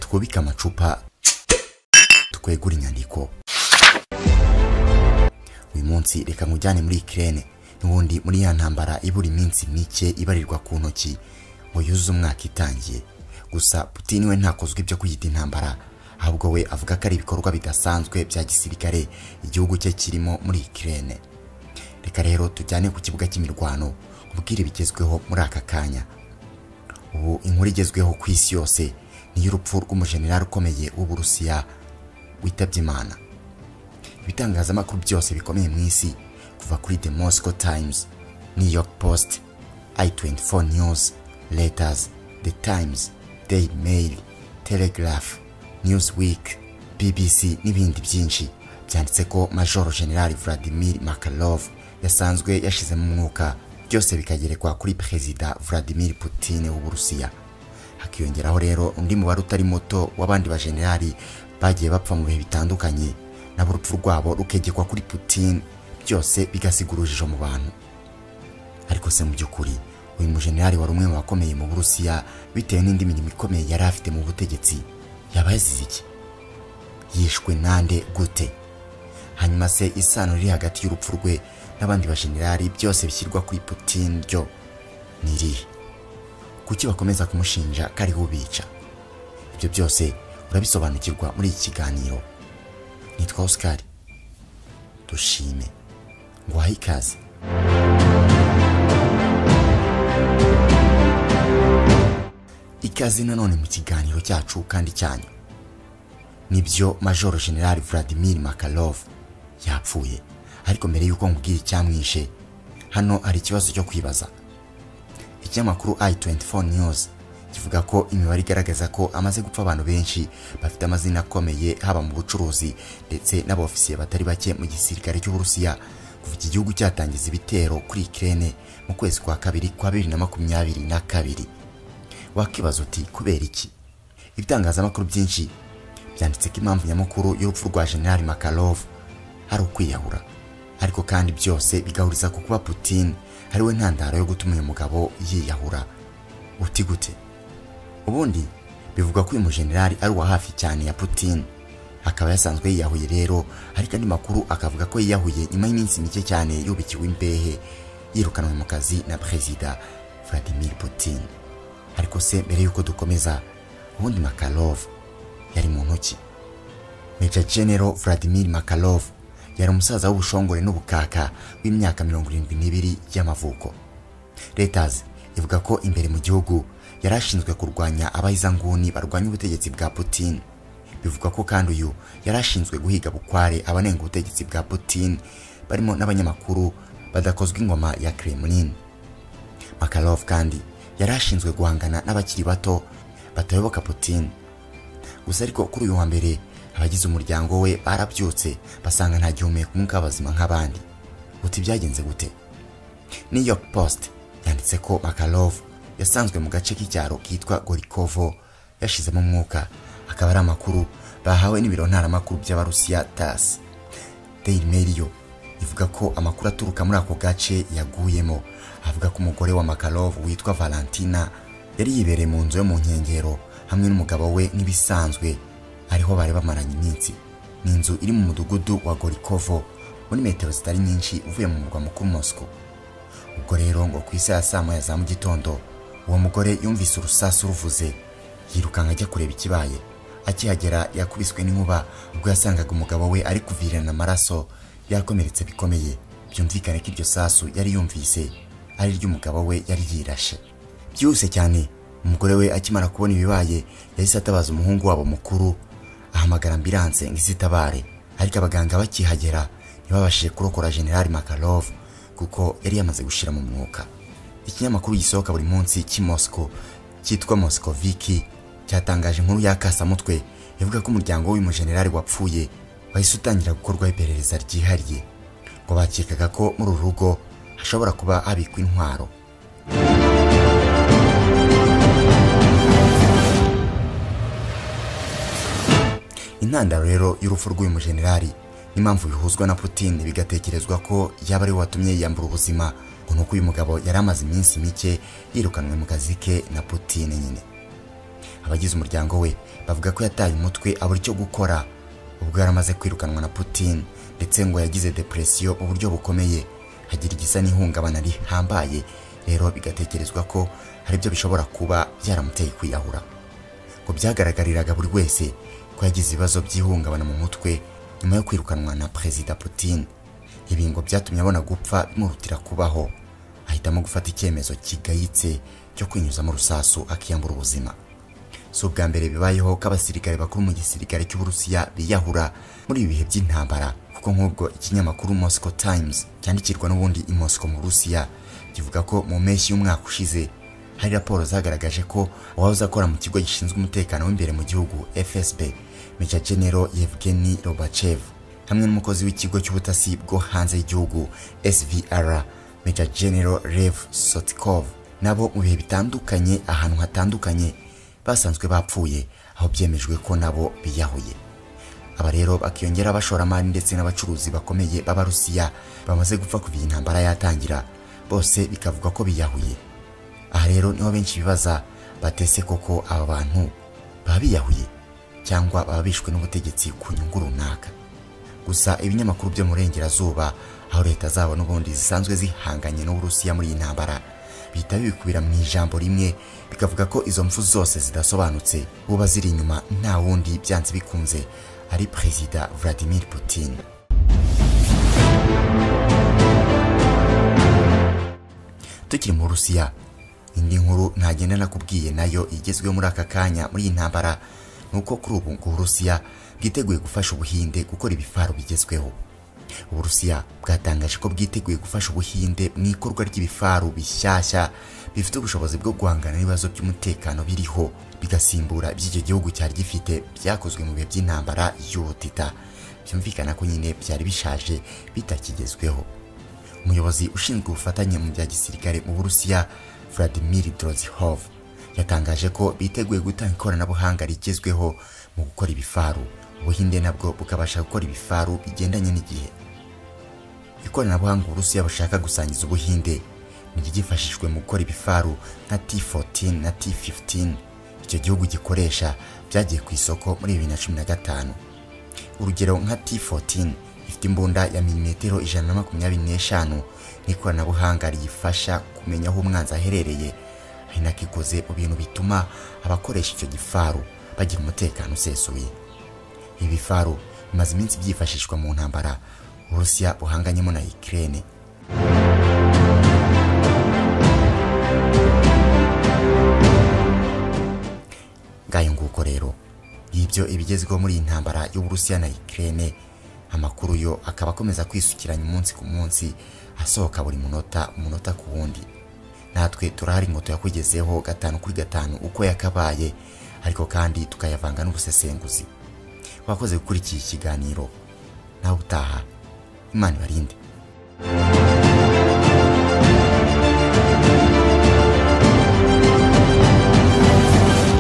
twubika amacupa twegura inyandiko. Uyu munsi reka nkujyane muri Ukraine n'ubundi muri ya ntambara ibura iminsi mike ibarirwa ku ntoki ngo yuzuze umwaka itangiye. Gusa Putin we ntakozwe ibyo kuyita intambara, ahubwo we avuga ko ari ibikorwa bidasanzwe bya gisirikare igihugu cye kirimo muri Ukraine. Reka rero tujyane ku kibuga cy'imirwano ubwire bigezweho muri aka kanya. Ubu inkuru igezweho ku isi yose ni y'urupfu rw'umujenerali ukomeye w'Uburusiya witabye Imana. Ibitangazamakuru byose bikomeye mu isi kuva kuri The Moscow Times, New York Post, I24 News, Reuters, The Times, Daily Mail, Telegraph, Newsweek, BBC n'ibindi byinshi byanditse ko Major General Vladimir Makarov yasanzwe yashizemo umwuka, byose bikagerekwa kuri Perezida Vladimir Putin w'Uburusiya. Hakiyongeraho rero undi mubare utari muto w'abandi bajenerali bagiye bapfa mu bihe bitandukanye, nabo urupfu rwabo rukegekwa kuri Putin, byose bigasigura urujijo mu bantu. Ariko se mu by'ukuri uyu mujenerali wari umwe mu bakomeye mu Burusiya bitewe n'indi mirimo ikomeye yari afite mu butegetsi, yaba yazize iki? Yishwe nande gute? Hanyuma se isano riri hagati y'urupfu rwe n'abandi bajenerali byose bishyirwa kuri Putin ryo ni irihe? Kuki bakomeza kumushinja ko ari we ubica? Ibyo byose urabisobanukirwa muri iki kiganiro. Nitwa Oscar, dushime nguhaye ikaze. Ikaze nanone mu kiganiro cyacu kandi cyanyu. Nibyo Major General Vladimir Makarov yapfuye, ariko mbere yuko nkubwira icyamwishe, hano hari ikibazo cyo kwibaza. Ikinyamakuru I24 News kivuga ko imibare igaragaza ko amaze gupfa abantu benshi bafite amazina akomeye haba mu bucuruzi ndetse n'abofisiye batari bake mu gisirikare cy'Uburusiya kuva iki gihugu cyatangiza ibitero kuri Ukraine mu kwezi kwa kabiri kwa 2022. Wakibaza uti kubera iki? Ibitangazamakuru byinshi byanditse ko impamvu nyamukuru y'urupfu rwa General Makarov ari ukwiyahura, ariko kandi byose bigahuriza ku kuba Putin ari we ntandaro yo gutuma uyu mugabo yiyahura. Uti gute? Ubundi bivuga ko uyu mujenerali ari wa hafi cyane ya Putin, akaba yasanzwe yiyahuye rero, ariko andi makuru akavuga ko yiyahuye nyuma y'iminsi mike cyane yubikiwe imbehe, yirukanwe mu kazi na Perezida Vladimir Putin. Ariko se mbere yuko dukomeza, ubundi Makarov yari muntu ki? Major General Vladimir Makarov yari umusaza w'ubushongore n'ubukaka w'imyaka 72 y'amavuko. Reuters ivuga ko imbere mu gihugu yarashinzwe kurwanya abayizanguni barwanya ubutegetsi bwa Putin. Bivuga ko kandi uyu yarashinzwe guhiga bukware abanenga ubutegetsi bwa Putin, barimo n'abanyamakuru badakozwe ingoma ya Kremlin. Makarov kandi yarashinzwe guhangana n'abakiri bato batayoboka Putin. Gusa ariko kuri uyu wa mbere abagize umuryango we barabyutse basanga nta gihumeka umwuka bazima nk'abandi. Uti byagenze gute? New York Post yanditse ko Makarov yasanzwe mu gace k'icyaro kitwa Gorikovo yashizemo umwuka, akaba ari amakuru bahawe n'ibiro ntaramakuru by'Abarusiya TASS. Daily Mail yo ivuga ko amakuru aturuka muri ako gace yaguyemo, avuga ko umugore wa Makarov witwa Valentina yari yibereye mu nzu yo mu nkengero hamwe n'umugabo we nk'ibisanzwe, ariho bari bamaranye iminsi. Ni inzu iri mu mudugudu wa Gorikovo muri metero zitari nyinshi uvuye mu murwa mukuru Moscow. Ubwo rero ngo ku isaha ya saa moya za mu gitondo uwo mugore yumvise urusasu ruvuze, yirukanka ajya kureba ikibaye. Akihagera yakubiswe n'inkuba ubwo yasangaga umugabo we ari kuvirana amaraso, yakomeretse bikomeye. Byumvikane ko iryo sasu yari yumvise ari ry'umugabo we yari yirashe. Byose cyane umugore we akimara kubona ibibaye yahise atabaza umuhungu wabo mukuru, ahamagara ambulance ngo izitabare, ariko abaganga bakihagera ntibabashije kurokora General Makarov kuko yari yamaze gushira mu mwuka. Ikinyamakuru gisohoka buri munsi cy'i Moscow cyitwa Moskoviki cyatangaje inkuru y'akasamutwe ivuga ko umuryango w'uyu mujenerali wapfuye wahise utangira gukorwaho iperereza ryihariye, ngo bakekaga ko muri uru rugo hashobora kuba habikwa intwaro. Intandaro rero y'urupfu rw'uyu mujenerali n'impamvu bihuzwa na Putin bigatekerezwa ko yaba ari watumye yiyambura ubuzima, ngo nuko uyu mugabo yari amaze iminsi mike yirukanwe mu kazi ke na Putin nyine. Abagize umuryango we bavuga ko yataye umutwe abura icyo gukora ubwo yaramaze kwirukanwa na Putin, ndetse ngo yagize depression mu buryo bukomeye, hagira igisa n'ihungabana rihambaye, rero bigatekerezwa ko hari byo bishobora kuba byaramuteye kwiyahura. Ngo byagaragariraga buri wese ko yagize ibibazo by'ihungabana mu mutwe nyuma yo kwirukanwa na Perezida Putin. Ibi ngo byatumye abona gupfa bimurutira kubaho, ahitamo gufata icyemezo kigayitse cyo kwinyuzamo rusasu akiyambura ubuzima. Si ubwa mbere bibayeho ko abasirikare bakuru mu gisirikare cy'Uburusiya biyahura muri ibi bihe by'intambara, kuko nk'ubwo ikinyamakuru Moscow Times cyandikirwa n'ubundi i Moscow mu Burusiya kivuga ko mu mpeshyi y'umwaka ushize hari raporo zagaragaje ko uwahoze akora mu kigo gishinzwe umutekano w'imbere mu gihugu FSB, Major General Yevgeny Robachev, hamwe n'umukozi w'ikigo cy'ubutasi bwo hanze y'igihugu SVR, Major General Lev Sotkov, nabo mu bihe bitandukanye ahantu hatandukanye basanzwe bapfuye, aho byemejwe ko nabo biyahuye. Aba rero bakiyongera abashoramari ndetse n'abacuruzi bakomeye b'Abarusiya bamaze gupfa kuva intambara yatangira, bose bikavuga ko biyahuye. Aha rero niho benshi bibaza batese koko aba bantu baba biyahuye cyangwa baba bishwe n'ubutegetsi ku nyungu runaka. Gusa ibinyamakuru byo mu Burengerazuba, aho leta zabo n'ubundi zisanzwe zihanganye n'Uburusiya muri iyi ntambara, bihita bikubira mu ijambo rimwe bikavuga ko izo mfu zose zidasobanutse, uba ziri inyuma nta wundi byanze bikunze ari Perezida Vladimir Putin. Tukiri mu Burusiya, indi nkuru ntagenda nakubwiye nayo igezweho muri aka kanya muri iyi ntambara, nuko kuri ubu ngo Uburusiya bwiteguye gufasha Ubuhinde gukora ibifaru bigezweho. Uburusiya bwatangaje ko bwiteguye gufasha Ubuhinde mu ikorwa ry'ibifaru bishyashya bifite ubushobozi bwo guhangana n'ibibazo by'umutekano biriho, bigasimbura by'icyo gihugu cyari gifite byakozwe mu bihe by'intambara y'ubutita. Byumvikana ko nyine byari bishaje bitakigezweho. Umuyobozi ushinzwe ubufatanye mu bya gisirikare mu Burusiya, Vladimir Drozhov, yatangaje ko biteguye gutanga ikoranabuhanga rigezweho mu gukora ibifaru, Ubuhinde nabwo bukabasha gukora ibifaru bigendanye n'igihe. Ikoranabuhanga Uburusiya bushaka gusangiza Ubuhinde n'iryifashishwe mu gukora ibifaru nka T14 na T15 icyo gihugu gikoresha byagiye ku isoko muri 2015. Urugero nka T14 ifite imbunda ya milimetero 125 n'ikoranabuhanga riyifasha kumenya aho umwanzi aherereye, ari nako ikoze mu bintu bituma abakoresha icyo gifaru bagira umutekano usesuye. Ibi bifaru bimaze iminsi byifashishwa mu ntambara Uburusiya buhanganyemo na Ukraine. Ngayo nguko rero ibyo ibigezweho muri intambara y'Uburusiya na Ukraine, amakuru yo akaba akomeza kwisukiranya umunsi ku munsi, asohoka buri munota ku wundi. Natwe turahari ngo tuyakugezeho 5 kuri 5 uko yakabaye, ariko kandi tukayavanga n'ubusesenguzi. Wakoze gukurikira ikiganiro, nawe utaha. Imana ibarinde.